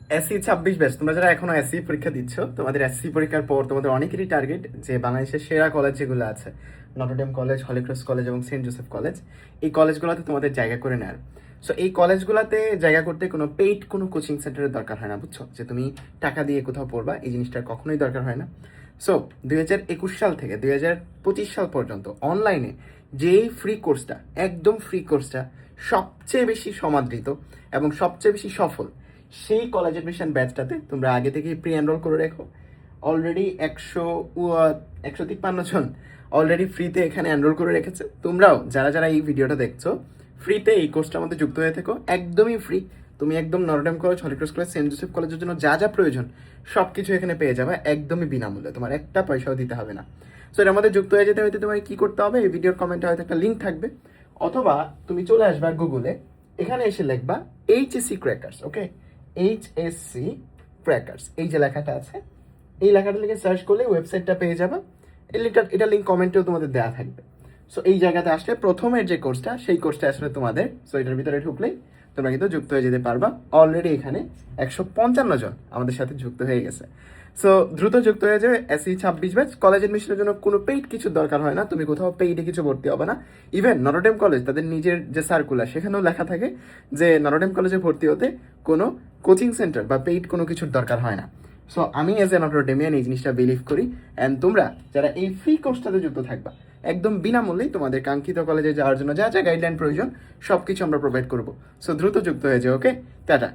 SC 26 batch, তোমরা যারা এখনো এসসি পরীক্ষা দিচ্ছ, তোমাদের এসসি পরীক্ষার পর তোমাদের অনেকেরই টার্গেট যে বাংলাদেশের সেরা কলেজ যেগুলো আছে, নটরডেম কলেজ, হলিক্রস কলেজ এবং সেন্ট জোসেফ কলেজ, এই কলেজগুলোতে তোমাদের জায়গা করে নেয়ার। সো এই কলেজগুলোতে জায়গা করতে কোনো পেইড কোনো কোচিং সেন্টারের দরকার হয় না, বুঝছো? যে তুমি টাকা দিয়ে কোথাও পড়বা, এই জিনিসটার কখনোই দরকার হয় না। সো 2021 সাল থেকে 2025 সাল পর্যন্ত অনলাইনে যেই ফ্রি কোর্সটা, একদম ফ্রি কোর্সটা সবচেয়ে বেশি সমাদৃত এবং সবচেয়ে বেশি সফল, সেই কলেজ অ্যাডমিশন ব্যাচটাতে তোমরা আগে থেকেই প্রি এনরোল করে রেখো। অলরেডি 153 জন অলরেডি ফ্রিতে এখানে এনরোল করে রেখেছে। তোমরাও যারা যারা এই ভিডিওটা দেখছো, ফ্রিতে এই কোর্সটার মধ্যে যুক্ত হয়ে থেকো, একদমই ফ্রি। তুমি একদম Notre Dame college, Holy Cross college, Saint Joseph কলেজের জন্য যা যা প্রয়োজন সব কিছু এখানে পেয়ে যাবে একদমই বিনামূল্যে, তোমার একটা পয়সাও দিতে হবে না। সো এর মধ্যে যুক্ত হয়ে যেতে হইতে তোমার কি করতে হবে, এই ভিডিওর কমেন্টে হয়তো একটা লিঙ্ক থাকবে, অথবা তুমি চলে আসবা গুগলে, এখানে এসে লিখবা এইচএসসি ক্র্যাকার্স। ওকে, এইচএসসি ক্র্যাকার্স, এই যে লেখাটা আছে, এই লেখাটা লিখে সার্চ করলে ওয়েবসাইটটা পেয়ে যাবে। এটা লিঙ্ক কমেন্টেও তোমাদের দেওয়া থাকবে। সো এই জায়গাতে আসলে প্রথমের যে কোর্সটা, সেই কোর্সটা আসলে তোমাদের, সো এটার ভিতরে ঢুকলেই তোমরা কিন্তু যুক্ত হয়ে যেতে পারবা। অলরেডি এখানে 155 জন আমাদের সাথে যুক্ত হয়ে গেছে। সো দ্রুত যুক্ত হয়ে যাবে। এসি 26 ব্যাচ কলেজ এডমিশনের জন্য কোনো পেইড কিছু দরকার হয় না, তুমি কোথাও পেইডে কিছু ভর্তি হবে না। ইভেন নটরডেম কলেজ তাদের নিজের যে সার্কুলার, সেখানেও লেখা থাকে যে নটরডেম কলেজে ভর্তি হতে কোনো কোচিং সেন্টার বা পেইড কোনো কিছুর দরকার হয় না। সো আমি এজ এ নটরডেমিয়ান এই জিনিসটা বিলিভ করি। অ্যান্ড তোমরা যারা এই ফ্রি কোর্সটাতে যুক্ত থাকবা, একদম বিনামূল্যেই তোমাদের কাঙ্ক্ষিত কলেজে যাওয়ার জন্য যা যা গাইডলাইন প্রয়োজন সব কিছু আমরা প্রোভাইড করবো। সো দ্রুত যুক্ত হয়ে যাও। ওকে, টাটা।